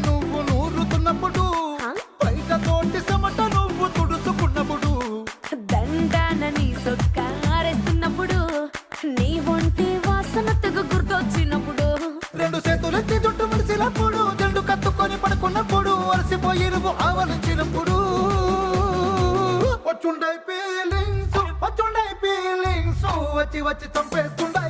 నువ్వు నూరుతున్నప్పుడు బయట తోటి సమట నువ్వు తుడుచుకున్నప్పుడు దండాన నీ సొక్కారేస్తున్నప్పుడు నీ ఒంటి వాసన తెగ గుర్తొచ్చినప్పుడు రెండు చేతులెత్తి చుట్టు మలిసినప్పుడు జెండు కత్తుకొని పడుకున్నప్పుడు అలసిపోయి నువ్వు ఆవలించినప్పుడు వచ్చుండై ఫీలింగ్స్ వచ్చి వచ్చి చంపేస్తుండై